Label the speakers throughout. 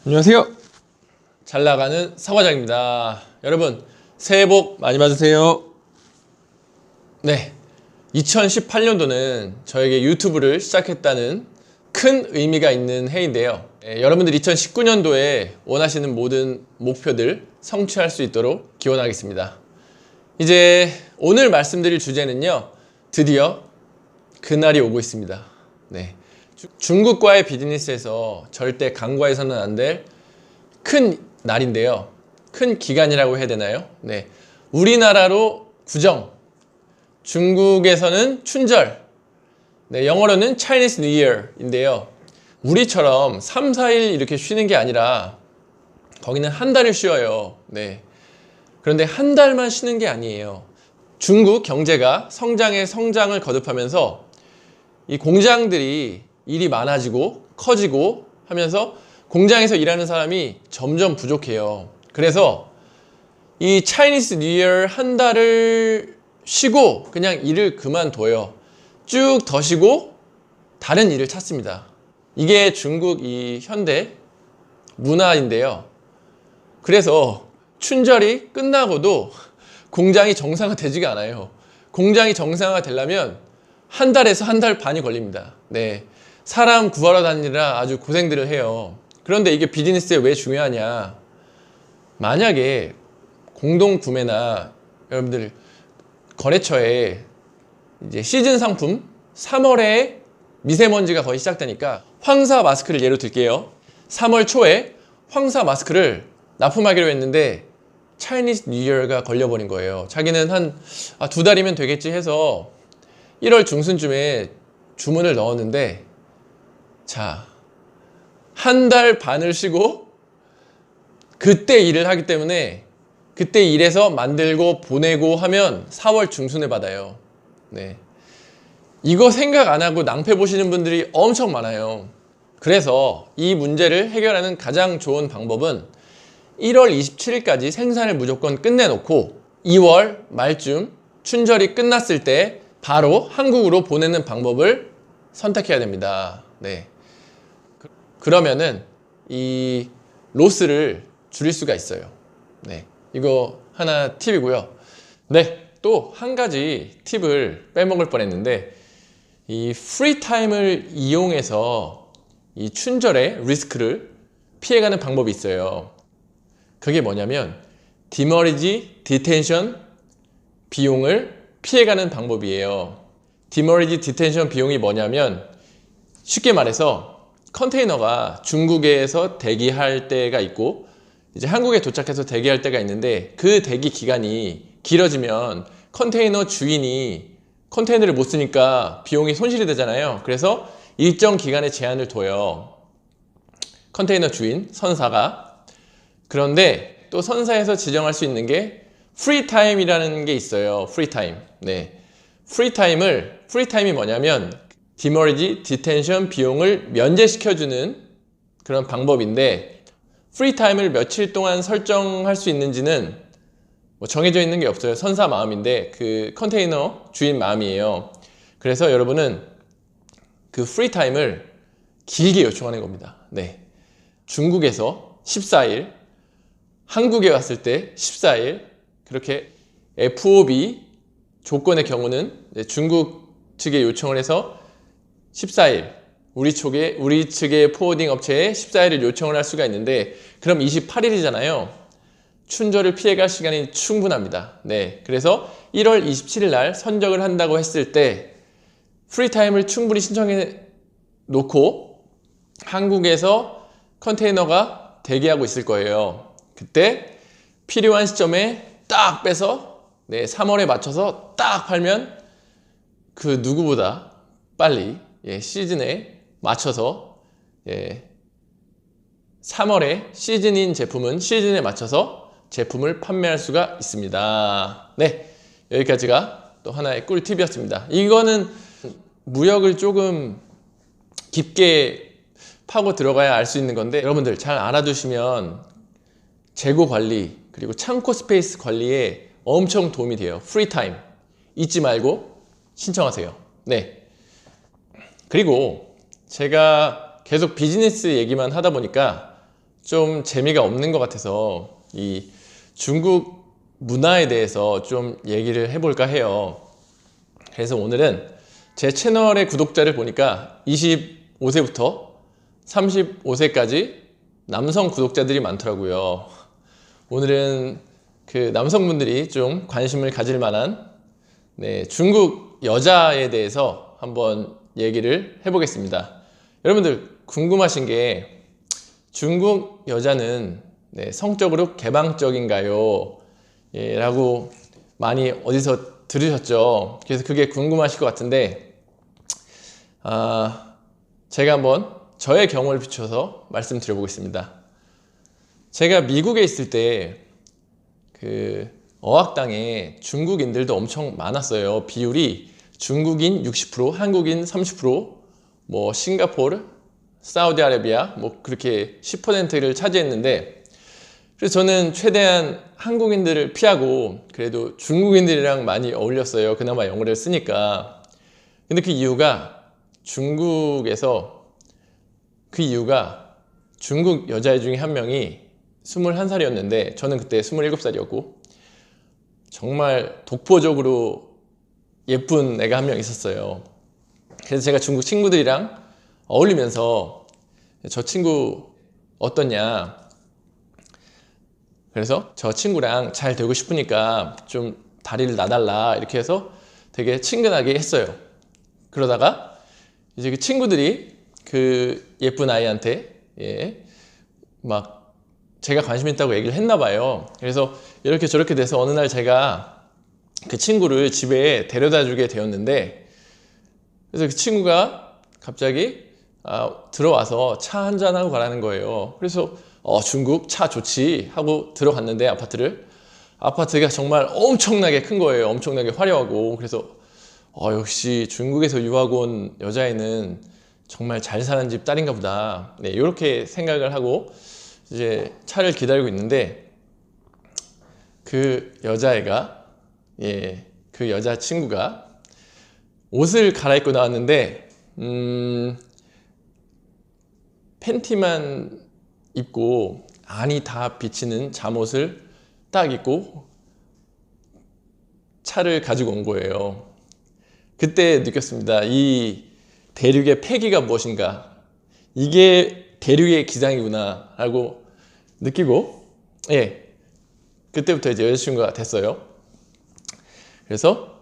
Speaker 1: 안녕하세요. 잘 나가는 사과장입니다. 여러분 새해 복 많이 받으세요. 네, 2018년도는 저에게 유튜브를 시작했다는 큰 의미가 있는 해인데요. 여러분들 2019년도에 원하시는 모든 목표들 성취할 수 있도록 기원하겠습니다. 이제 오늘 말씀드릴 주제는요, 드디어 그날이 오고 있습니다. 네, 중국과의 비즈니스에서 절대 간과해서는 안 될 큰 날인데요. 큰 기간이라고 해야 되나요? 네, 우리나라로 구정, 중국에서는 춘절, 네, 영어로는 Chinese New Year인데요. 우리처럼 3, 4일 이렇게 쉬는 게 아니라 거기는 한 달을 쉬어요. 네. 그런데 한 달만 쉬는 게 아니에요. 중국 경제가 성장을 거듭하면서 이 공장들이 일이 많아지고 커지고 하면서 공장에서 일하는 사람이 점점 부족해요. 그래서 이 차이니스 뉴 이어 한 달을 쉬고 그냥 일을 그만둬요. 쭉 더 쉬고 다른 일을 찾습니다. 이게 중국 이 현대 문화인데요. 그래서 춘절이 끝나고도 공장이 정상화되지가 않아요. 공장이 정상화되려면 한 달에서 한 달 반이 걸립니다. 네, 사람 구하러 다니느라 아주 고생들을 해요. 그런데 이게 비즈니스에 왜 중요하냐? 만약에 공동 구매나 여러분들 거래처에 이제 시즌 상품 3월에 미세먼지가 거의 시작되니까 황사 마스크를 예로 들게요. 3월 초에 황사 마스크를 납품하기로 했는데 차이니스 뉴 이어가 걸려버린 거예요. 자기는 한 2달이면 되겠지 해서 1월 중순쯤에 주문을 넣었는데, 자, 한 달 반을 쉬고 그때 일을 하기 때문에 그때 일해서 만들고 보내고 하면 4월 중순에 받아요. 네, 이거 생각 안 하고 낭패 보시는 분들이 엄청 많아요. 그래서 이 문제를 해결하는 가장 좋은 방법은 1월 27일까지 생산을 무조건 끝내놓고 2월 말쯤 춘절이 끝났을 때 바로 한국으로 보내는 방법을 선택해야 됩니다. 네, 그러면은 이 로스를 줄일 수가 있어요. 네, 이거 하나 팁이고요. 네, 또 한 가지 팁을 빼먹을 뻔했는데, 이 프리타임을 이용해서 이 춘절의 리스크를 피해가는 방법이 있어요. 그게 뭐냐면 디머리지 디텐션 비용을 피해가는 방법이에요. 디머리지 디텐션 비용이 뭐냐면, 쉽게 말해서 컨테이너가 중국에서 대기할 때가 있고 이제 한국에 도착해서 대기할 때가 있는데, 그 대기 기간이 길어지면 컨테이너 주인이 컨테이너를 못 쓰니까 비용이 손실이 되잖아요. 그래서 일정 기간의 제한을 둬요, 컨테이너 주인, 선사가. 그런데 또 선사에서 지정할 수 있는 게 프리타임이라는 게 있어요. 프리타임. 네, 프리타임이 뭐냐면 디머리지 디텐션 비용을 면제시켜주는 그런 방법인데, 프리타임을 며칠 동안 설정할 수 있는지는 뭐 정해져 있는 게 없어요. 선사 마음인데 그 컨테이너 주인 마음이에요. 그래서 여러분은 그 프리타임을 길게 요청하는 겁니다. 네, 중국에서 14일, 한국에 왔을 때 14일, 그렇게 FOB 조건의 경우는 중국 측에 요청을 해서 14일, 우리 측의 포워딩 업체에 14일을 요청을 할 수가 있는데, 그럼 28일이잖아요. 춘절을 피해갈 시간이 충분합니다. 네, 그래서 1월 27일 날 선적을 한다고 했을 때 프리타임을 충분히 신청해 놓고 한국에서 컨테이너가 대기하고 있을 거예요. 그때 필요한 시점에 딱 빼서 3월에 맞춰서 딱 팔면 그 누구보다 빨리 시즌에 맞춰서 3월에 시즌인 제품은 시즌에 맞춰서 제품을 판매할 수가 있습니다. 네, 여기까지가 또 하나의 꿀팁이었습니다. 이거는 무역을 조금 깊게 파고 들어가야 알 수 있는 건데, 여러분들 잘 알아두시면 재고 관리 그리고 창고 스페이스 관리에 엄청 도움이 돼요. 프리타임 잊지 말고 신청하세요. 네, 그리고 제가 계속 비즈니스 얘기만 하다 보니까 좀 재미가 없는 것 같아서 이 중국 문화에 대해서 좀 얘기를 해볼까 해요. 그래서 오늘은 제 채널의 구독자를 보니까 25세부터 35세까지 남성 구독자들이 많더라고요. 오늘은 그 남성분들이 좀 관심을 가질 만한 중국 여자에 대해서 한번 얘기를 해보겠습니다. 여러분들 궁금하신 게 중국 여자는 성적으로 개방적인가요? 라고 많이 어디서 들으셨죠? 그래서 그게 궁금하실 것 같은데 제가 한번 저의 경험을 비춰서 말씀드려 보겠습니다. 제가 미국에 있을 때 그 어학당에 중국인들도 엄청 많았어요. 비율이 중국인 60%, 한국인 30%, 뭐 싱가포르, 사우디아라비아 뭐 그렇게 10%를 차지했는데, 그래서 저는 최대한 한국인들을 피하고 그래도 중국인들이랑 많이 어울렸어요. 그나마 영어를 쓰니까. 근데 그 이유가 중국 여자 중에 한 명이 21살이었는데 저는 그때 27살이었고 정말 독보적으로 예쁜 애가 한 명 있었어요. 그래서 제가 중국 친구들이랑 어울리면서 저 친구 어떠냐, 그래서 저 친구랑 잘 되고 싶으니까 좀 다리를 놔달라 이렇게 해서 되게 친근하게 했어요. 그러다가 이제 그 친구들이 그 예쁜 아이한테 막 제가 관심 있다고 얘기를 했나 봐요. 그래서 이렇게 저렇게 돼서 어느 날 제가 그 친구를 집에 데려다 주게 되었는데, 그래서 그 친구가 갑자기 들어와서 차 한잔하고 가라는 거예요. 그래서 중국 차 좋지 하고 들어갔는데 아파트가 정말 엄청나게 큰 거예요. 엄청나게 화려하고. 그래서 역시 중국에서 유학 온 여자애는 정말 잘 사는 집 딸인가 보다, 이렇게 생각을 하고 이제 차를 기다리고 있는데 그 여자애가 그 여자친구가 옷을 갈아입고 나왔는데 팬티만 입고 안이 다 비치는 잠옷을 딱 입고 차를 가지고 온 거예요. 그때 느꼈습니다. 이 대륙의 패기가 무엇인가, 이게 대륙의 기상이구나 라고 느끼고, 그때부터 이제 여자친구가 됐어요. 그래서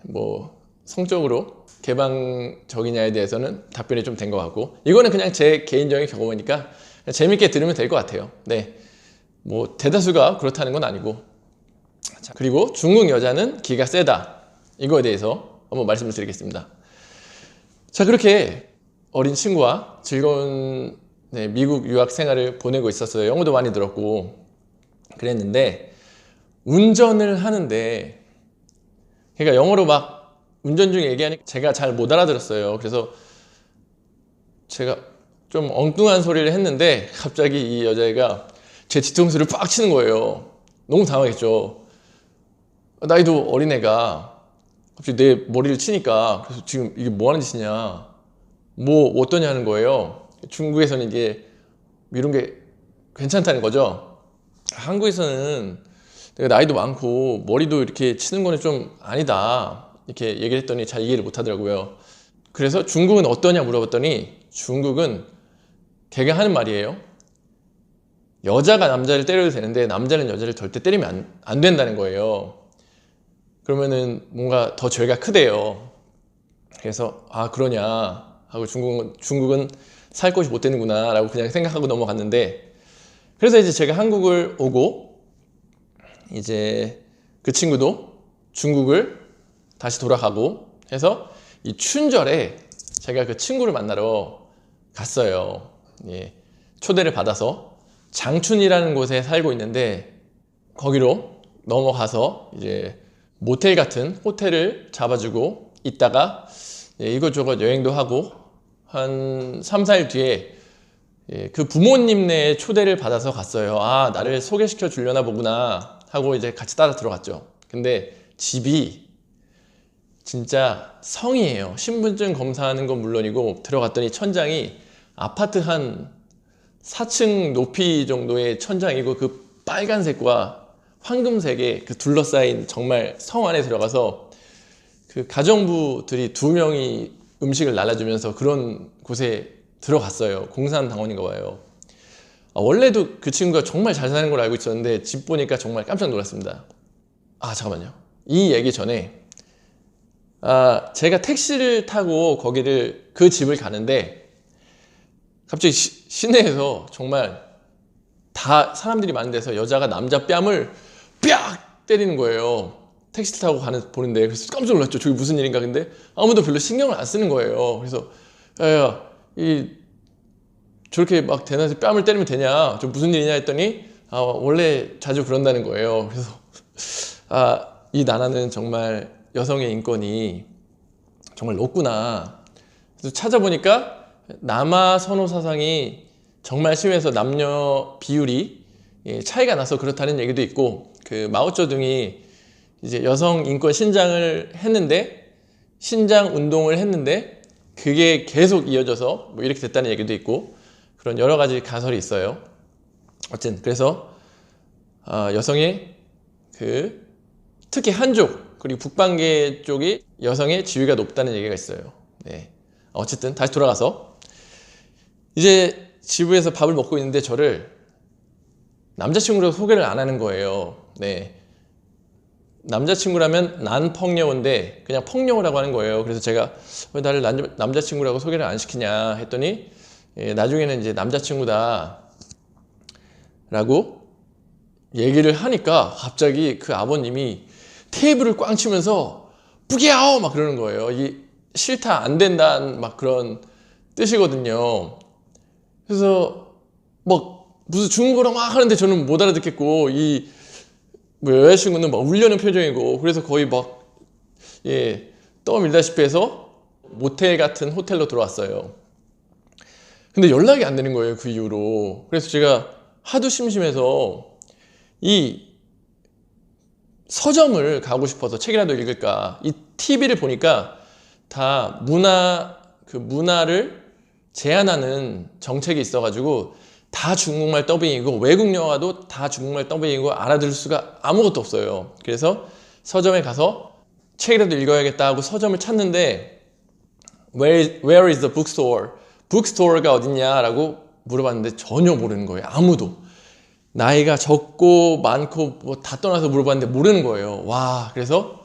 Speaker 1: 뭐 성적으로 개방적이냐에 대해서는 답변이 좀 된 것 같고, 이거는 그냥 제 개인적인 경험이니까 재밌게 들으면 될 것 같아요. 뭐 대다수가 그렇다는 건 아니고. 자, 그리고 중국 여자는 기가 세다, 이거에 대해서 한번 말씀을 드리겠습니다. 자, 그렇게 어린 친구와 즐거운 미국 유학 생활을 보내고 있었어요. 영어도 많이 들었고 그랬는데, 운전을 하는데, 그러니까 영어로 막 운전 중에 얘기하니까 제가 잘 못 알아들었어요. 그래서 제가 좀 엉뚱한 소리를 했는데 갑자기 이 여자애가 제 뒤통수를 빡 치는 거예요. 너무 당황했죠. 나이도 어린애가 갑자기 내 머리를 치니까, 그래서 지금 이게 뭐 하는 짓이냐, 뭐 어떠냐는 거예요. 중국에서는 이게 이런 게 괜찮다는 거죠. 한국에서는 내가 나이도 많고 머리도 이렇게 치는 거는 좀 아니다, 이렇게 얘기를 했더니 잘 이해를 못 하더라고요. 그래서 중국은 어떠냐 물어봤더니 중국은 걔가 하는 말이에요. 여자가 남자를 때려도 되는데 남자는 여자를 절대 때리면 안 된다는 거예요. 그러면은 뭔가 더 죄가 크대요. 그래서 그러냐 하고 중국은 살 곳이 못 되는구나 라고 그냥 생각하고 넘어갔는데, 그래서 이제 제가 한국을 오고 이제 그 친구도 중국을 다시 돌아가고 해서 이 춘절에 제가 그 친구를 만나러 갔어요. 초대를 받아서 장춘이라는 곳에 살고 있는데 거기로 넘어가서 이제 모텔 같은 호텔을 잡아주고 있다가 이것저것 여행도 하고 한 3, 4일 뒤에 그 부모님네 초대를 받아서 갔어요. 나를 소개시켜 주려나 보구나 하고 이제 같이 따라 들어갔죠. 근데 집이 진짜 성이에요. 신분증 검사하는 건 물론이고 들어갔더니 천장이 아파트 한 4층 높이 정도의 천장이고 그 빨간색과 황금색의 그 둘러싸인 정말 성 안에 들어가서 그 가정부들이 2명이 음식을 나눠주면서 그런 곳에 들어갔어요. 공산당원인가 봐요. 원래도 그 친구가 정말 잘 사는 걸 알고 있었는데 집 보니까 정말 깜짝 놀랐습니다. 잠깐만요. 이 얘기 전에 제가 택시를 타고 그 집을 가는데 갑자기 시내에서 정말 다 사람들이 많은 데서 여자가 남자 뺨을 뺨 때리는 거예요. 택시를 타고 보는데. 그래서 깜짝 놀랐죠. 저기 무슨 일인가. 근데 아무도 별로 신경을 안 쓰는 거예요. 그래서 야야, 저렇게 막 대낮에 뺨을 때리면 되냐, 저 무슨 일이냐 했더니 원래 자주 그런다는 거예요. 그래서 이 나라는 정말 여성의 인권이 정말 높구나. 그래서 찾아보니까 남아 선호 사상이 정말 심해서 남녀 비율이 차이가 나서 그렇다는 얘기도 있고, 그 마오쩌둥이 이제 여성 인권 신장 운동을 했는데 그게 계속 이어져서 뭐 이렇게 됐다는 얘기도 있고, 그런 여러 가지 가설이 있어요. 어쨌든 그래서 여성의 특히 한족 그리고 북방계 쪽이 여성의 지위가 높다는 얘기가 있어요. 네. 어쨌든 다시 돌아가서 이제 지부에서 밥을 먹고 있는데 저를 남자친구로 소개를 안 하는 거예요. 네. 남자친구라면 난 펑녀인데 그냥 펑녀라고 하는 거예요. 그래서 제가 왜 나를 남자친구라고 소개를 안 시키냐 했더니 나중에는 이제 남자친구다 라고 얘기를 하니까 갑자기 그 아버님이 테이블을 꽝 치면서 뿌기야오 막 그러는 거예요. 싫다, 안 된다 막 그런 뜻이거든요. 그래서 막 무슨 중국어로 막 하는데 저는 못 알아듣겠고, 뭐 여자친구는 막 울려는 표정이고, 그래서 거의 막 떠밀다시피 해서 모텔 같은 호텔로 들어왔어요. 근데 연락이 안 되는 거예요, 그 이후로. 그래서 제가 하도 심심해서 이 서점을 가고 싶어서 책이라도 읽을까, 이 TV를 보니까 다 문화를 제한하는 정책이 있어가지고 다 중국말 더빙이고, 외국 영화도 다 중국말 더빙이고 알아들을 수가 아무것도 없어요. 그래서 서점에 가서 책이라도 읽어야겠다 하고 서점을 찾는데 Where is the bookstore? 북스토어가 어딨냐라고 물어봤는데 전혀 모르는 거예요. 아무도. 나이가 적고 많고 뭐 다 떠나서 물어봤는데 모르는 거예요. 와, 그래서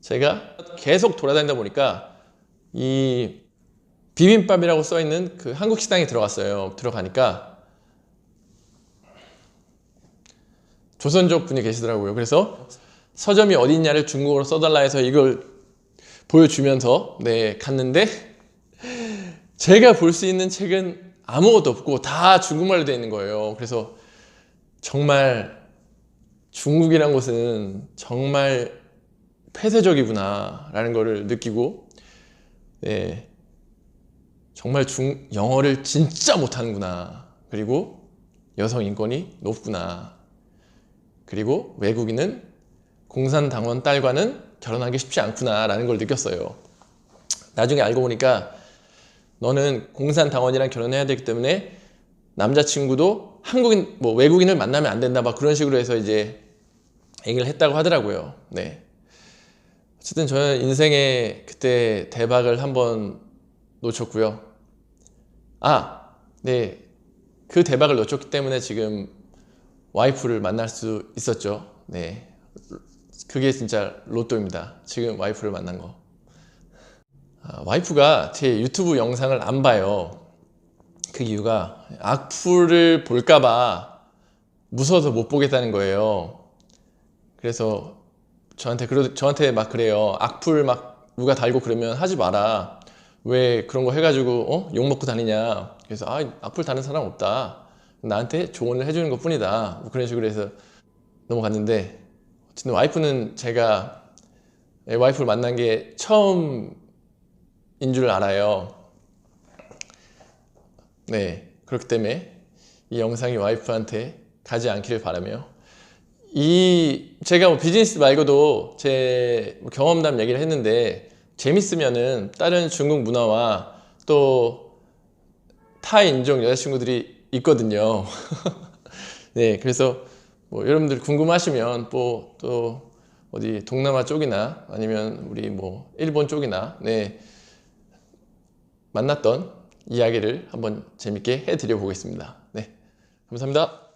Speaker 1: 제가 계속 돌아다니다 보니까 이 비빔밥이라고 써있는 그 한국 식당에 들어갔어요. 들어가니까 조선족 분이 계시더라고요. 그래서 서점이 어디 있냐를 중국어로 써달라 해서 이걸 보여주면서 갔는데 제가 볼 수 있는 책은 아무것도 없고 다 중국말로 되어 있는 거예요. 그래서 정말 중국이란 곳은 정말 폐쇄적이구나 라는 거를 느끼고, 정말 영어를 진짜 못하는구나, 그리고 여성 인권이 높구나, 그리고 외국인은 공산당원 딸과는 결혼하기 쉽지 않구나 라는 걸 느꼈어요. 나중에 알고 보니까 너는 공산당원이랑 결혼해야 되기 때문에 남자친구도 외국인을 만나면 안 된다 막 그런 식으로 해서 이제 얘기를 했다고 하더라고요. 네. 어쨌든 저는 인생에 그때 대박을 한번 놓쳤고요. 네. 그 대박을 놓쳤기 때문에 지금 와이프를 만날 수 있었죠. 네. 그게 진짜 로또입니다. 지금 와이프를 만난 거. 와이프가 제 유튜브 영상을 안 봐요. 그 이유가 악플을 볼까봐 무서워서 못 보겠다는 거예요. 그래서 저한테 막 그래요. 악플 막 누가 달고 그러면 하지 마라. 왜 그런 거 해가지고 욕먹고 다니냐. 그래서 악플 다는 사람 없다. 나한테 조언을 해주는 것 뿐이다. 뭐 그런 식으로 해서 넘어갔는데, 어쨌든 와이프는 제가 와이프를 만난 게 처음인 줄 알아요. 네, 그렇기 때문에 이 영상이 와이프한테 가지 않기를 바라며, 제가 비즈니스 말고도 제 경험담 얘기를 했는데, 재밌으면은 다른 중국 문화와 또 타 인종 여자친구들이 있거든요. 네, 그래서 뭐 여러분들 궁금하시면 또 어디 동남아 쪽이나 아니면 우리 뭐 일본 쪽이나 네, 만났던 이야기를 한번 재밌게 해드려 보겠습니다. 네, 감사합니다.